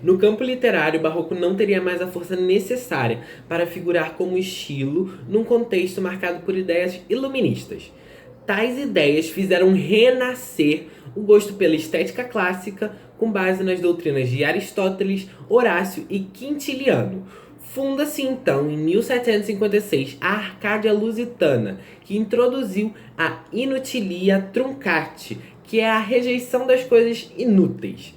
No campo literário, o barroco não teria mais a força necessária para figurar como estilo num contexto marcado por ideias iluministas. Tais ideias fizeram renascer o gosto pela estética clássica, com base nas doutrinas de Aristóteles, Horácio e Quintiliano. Funda-se então, em 1756, a Arcádia Lusitana, que introduziu a inutilia truncati, que é a rejeição das coisas inúteis.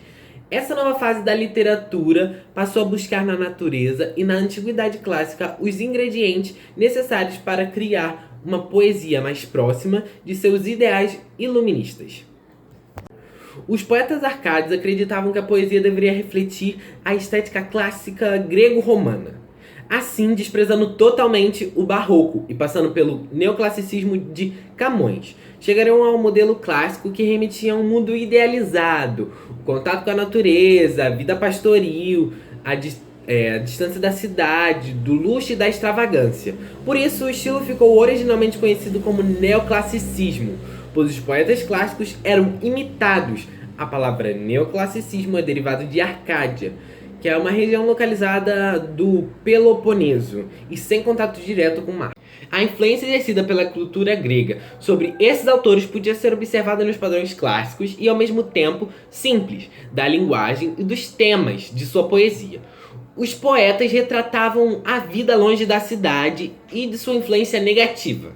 Essa nova fase da literatura passou a buscar na natureza e na antiguidade clássica os ingredientes necessários para criar uma poesia mais próxima de seus ideais iluministas. Os poetas arcádios acreditavam que a poesia deveria refletir a estética clássica grego-romana, assim desprezando totalmente o barroco e passando pelo neoclassicismo de Camões. Chegariam ao modelo clássico que remetia a um mundo idealizado, o contato com a natureza, a vida pastoril, a distância da cidade, do luxo e da extravagância. Por isso, o estilo ficou originalmente conhecido como neoclassicismo, pois os poetas clássicos eram imitados. A palavra neoclassicismo é derivada de Arcádia, que é uma região localizada do Peloponeso e sem contato direto com o mar. A influência exercida pela cultura grega sobre esses autores podia ser observada nos padrões clássicos e, ao mesmo tempo, simples, da linguagem e dos temas de sua poesia. Os poetas retratavam a vida longe da cidade e de sua influência negativa.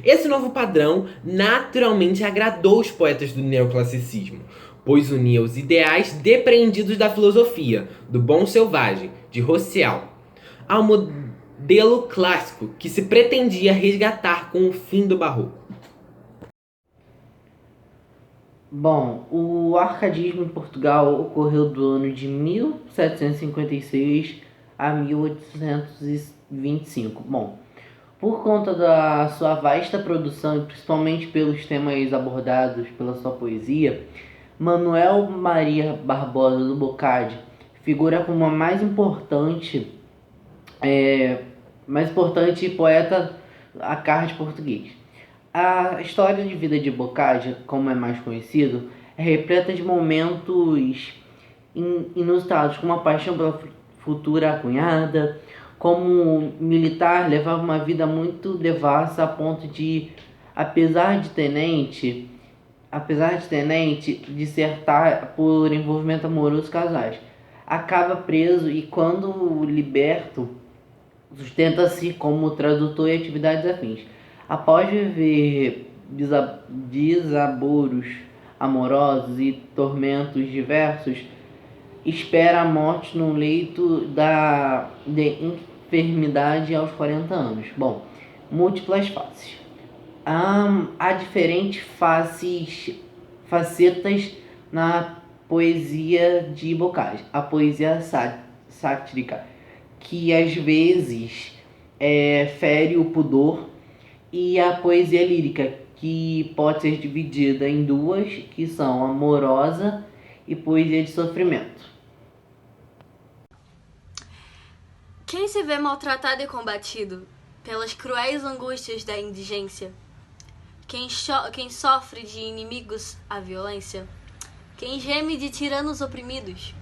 Esse novo padrão naturalmente agradou os poetas do neoclassicismo, pois unia os ideais depreendidos da filosofia, do bom selvagem, de Rousseau, ao modelo clássico que se pretendia resgatar com o fim do barroco. Bom, o arcadismo em Portugal ocorreu do ano de 1756 a 1825. Bom, por conta da sua vasta produção e principalmente pelos temas abordados pela sua poesia, Manuel Maria Barbosa do Boccaccio figura como a mais importante poeta a carta de português. A história de vida de Boccaccio, como é mais conhecido, é repleta de momentos inusitados, como a paixão pela futura cunhada. Como militar, levava uma vida muito devassa a ponto de, apesar de tenente, dissertar por envolvimento amoroso casais. Acaba preso e, quando liberto, sustenta-se como tradutor e atividades afins. Após viver desaboros amorosos e tormentos diversos, espera a morte num leito de enfermidade aos 40 anos. Bom, múltiplas faces. Há diferentes facetas na poesia de Boccaccio. A poesia sátrica, que às vezes fere o pudor, e a poesia lírica, que pode ser dividida em duas, que são amorosa e poesia de sofrimento. Quem se vê maltratado e combatido pelas cruéis angústias da indigência, quem sofre de inimigos a violência, quem geme de tiranos oprimidos,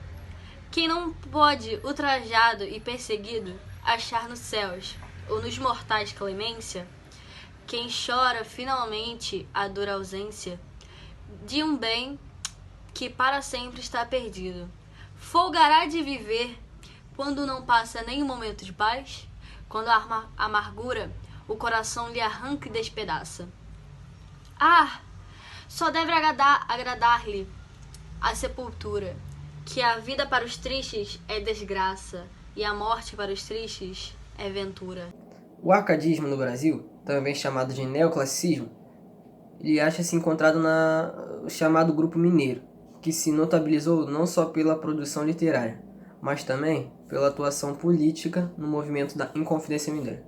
quem não pode, ultrajado e perseguido, achar nos céus ou nos mortais clemência, quem chora finalmente a dor ausência de um bem que para sempre está perdido, folgará de viver quando não passa nenhum momento de paz, quando a amargura o coração lhe arranca e despedaça. Ah, só deve agradar-lhe a sepultura, que a vida para os tristes é desgraça e a morte para os tristes é ventura. O arcadismo no Brasil, também chamado de neoclassicismo, ele acha-se encontrado no chamado Grupo Mineiro, que se notabilizou não só pela produção literária, mas também pela atuação política no movimento da Inconfidência Mineira.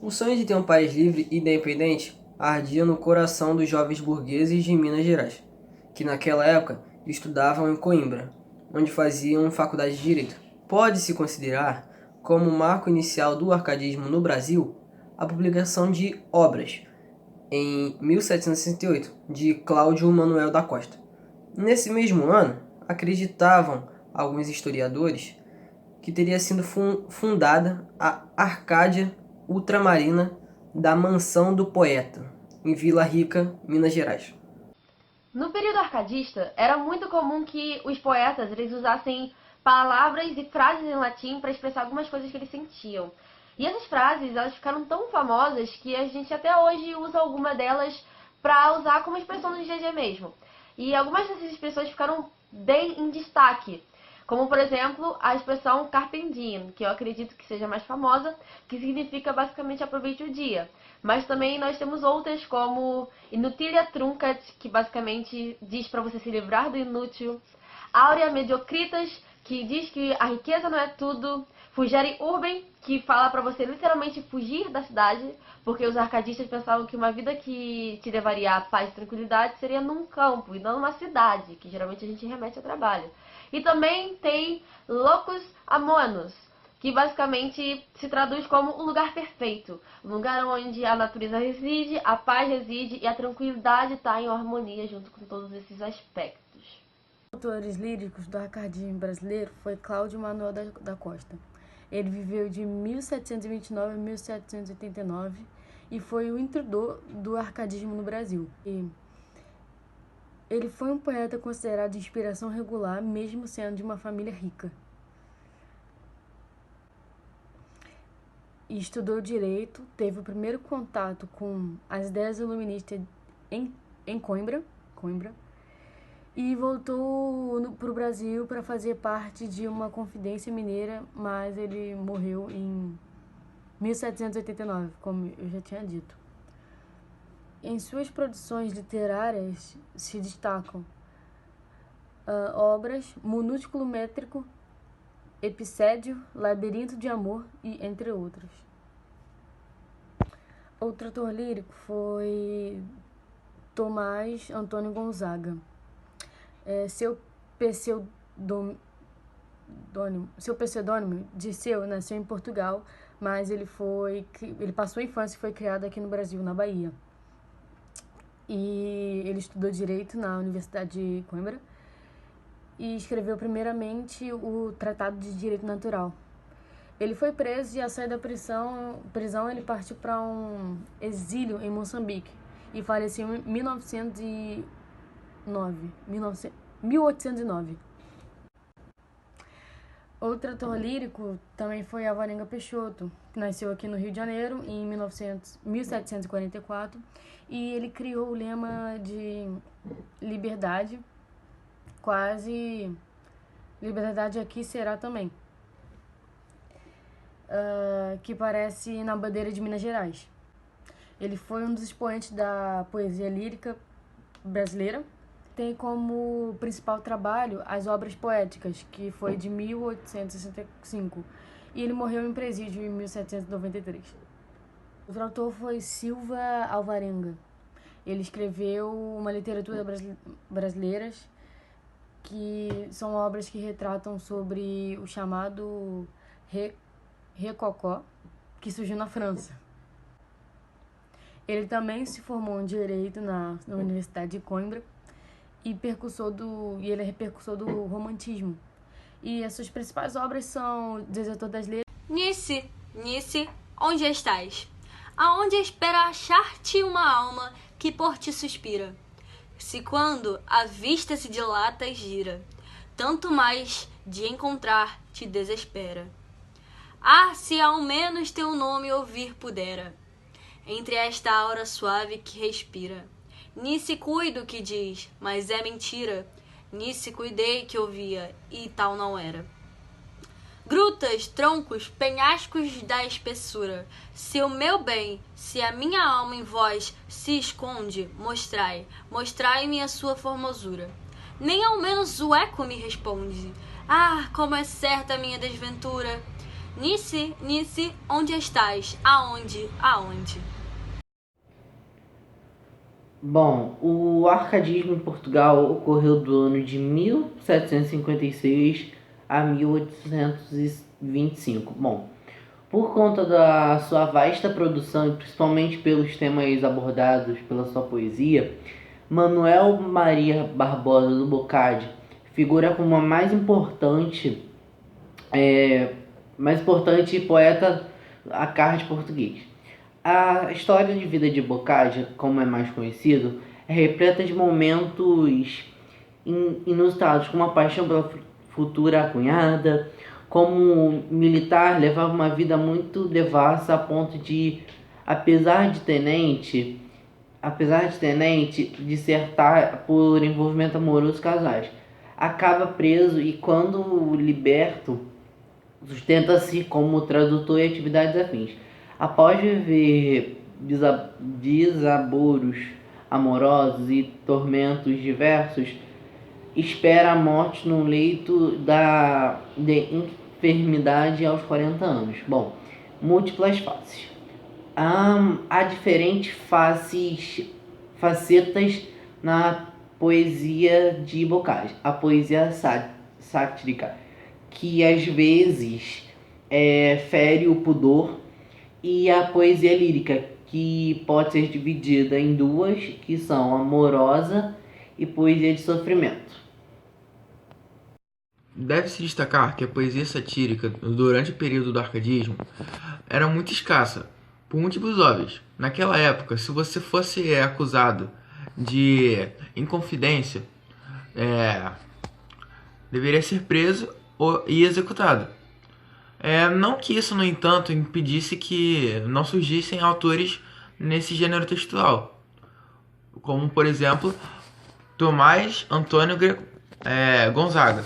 O sonho de ter um país livre e independente ardia no coração dos jovens burgueses de Minas Gerais, que naquela época estudavam em Coimbra, onde faziam faculdade de Direito. Pode-se considerar como marco inicial do arcadismo no Brasil a publicação de Obras, em 1768, de Cláudio Manuel da Costa. Nesse mesmo ano, acreditavam alguns historiadores, que teria sido fundada a Arcádia Ultramarina da Mansão do Poeta, em Vila Rica, Minas Gerais. No período arcadista, era muito comum que os poetas eles usassem palavras e frases em latim para expressar algumas coisas que eles sentiam. E essas frases, elas ficaram tão famosas que a gente até hoje usa alguma delas para usar como expressão no dia a dia mesmo. E algumas dessas expressões ficaram bem em destaque, como por exemplo a expressão carpe diem, que eu acredito que seja mais famosa, que significa basicamente aproveite o dia. Mas também nós temos outras como inutilia truncat, que basicamente diz para você se livrar do inútil, aurea mediocritas, que diz que a riqueza não é tudo, fugere urbem, que fala para você literalmente fugir da cidade, porque os arcadistas pensavam que uma vida que te levaria a paz e tranquilidade seria num campo e não numa cidade, que geralmente a gente remete ao trabalho. E também tem locus amoenus, que basicamente se traduz como o lugar perfeito, um lugar onde a natureza reside, a paz reside e a tranquilidade está em harmonia junto com todos esses aspectos. Um dos autores líricos do arcadismo brasileiro foi Cláudio Manuel da Costa. Ele viveu de 1729 a 1789 e foi o introdutor do arcadismo no Brasil. Ele foi um poeta considerado de inspiração regular, mesmo sendo de uma família rica. E estudou direito, teve o primeiro contato com as ideias iluministas em Coimbra, e voltou para o Brasil para fazer parte de uma confidência mineira, mas ele morreu em 1789, como eu já tinha dito. Em suas produções literárias se destacam obras Monúsculo Métrico, Epicédio, Labirinto de Amor e entre outros. Outro autor lírico foi Tomás Antônio Gonzaga. Seu pseudônimo Dirceu nasceu em Portugal, mas ele passou a infância e foi criado aqui no Brasil, na Bahia. E ele estudou Direito na Universidade de Coimbra e escreveu primeiramente o Tratado de Direito Natural. Ele foi preso e, ao sair da prisão ele partiu para um exílio em Moçambique e faleceu em 1809. Outro autor lírico também foi Alvarenga Peixoto, que nasceu aqui no Rio de Janeiro em 1744, e ele criou o lema de liberdade, quase liberdade aqui será também, que aparece na bandeira de Minas Gerais. Ele foi um dos expoentes da poesia lírica brasileira. Tem como principal trabalho as obras poéticas, que foi de 1865, e ele morreu em presídio em 1793. Outro autor foi Silva Alvarenga. Ele escreveu uma literatura brasileiras, que são obras que retratam sobre o chamado Rococó, que surgiu na França. Ele também se formou em Direito na Universidade de Coimbra, e ele é precursor do romantismo. E as suas principais obras são Desertor das Letras. Nice, onde estás? Aonde espera achar-te uma alma que por ti suspira? Se quando a vista se dilata e gira, tanto mais de encontrar te desespera. Ah, se ao menos teu nome ouvir pudera, entre esta aura suave que respira. Nice cuido que diz, mas é mentira. Nice cuidei que ouvia, e tal não era. Grutas, troncos, penhascos da espessura, se o meu bem, se a minha alma em vós se esconde, mostrai-me a sua formosura. Nem ao menos o eco me responde. Ah, como é certa a minha desventura. Nice, onde estás? Aonde? Bom, o arcadismo em Portugal ocorreu do ano de 1756 a 1825. Bom, por conta da sua vasta produção e principalmente pelos temas abordados pela sua poesia, Manuel Maria Barbosa do Boccaccio figura como a mais importante poeta a carta de português. A história de vida de Boccaccio, como é mais conhecido, é repleta de momentos inusitados, como a paixão pela futura cunhada. Como militar, levava uma vida muito devassa a ponto de, apesar de tenente, dissertar por envolvimento amoroso casais. Acaba preso e, quando liberto, sustenta-se como tradutor e atividades afins. Após viver desaboros amorosos e tormentos diversos, espera a morte no leito de enfermidade aos 40 anos. Bom, múltiplas faces. Há diferentes facetas na poesia de Boccaccio. A poesia sátrica, que às vezes fere o pudor, e a poesia lírica, que pode ser dividida em duas, que são amorosa e poesia de sofrimento. Deve-se destacar que a poesia satírica, durante o período do arcadismo, era muito escassa, por motivos óbvios. Naquela época, se você fosse acusado de inconfidência, deveria ser preso e executado. Não que isso, no entanto, impedisse que não surgissem autores nesse gênero textual, como, por exemplo, Tomás Antônio Gonzaga.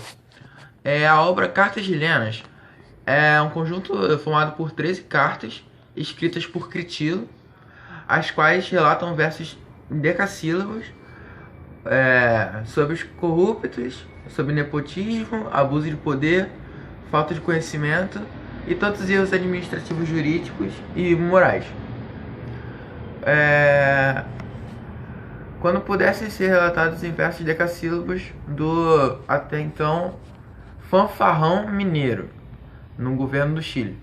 A obra Cartas Chilenas é um conjunto formado por 13 cartas escritas por Critilo, as quais relatam versos decassílabos sobre os corruptos, sobre nepotismo, abuso de poder, falta de conhecimento e tantos erros administrativos, jurídicos e morais. Quando pudessem ser relatados em versos decassílabos do, até então, fanfarrão mineiro, no governo do Chile.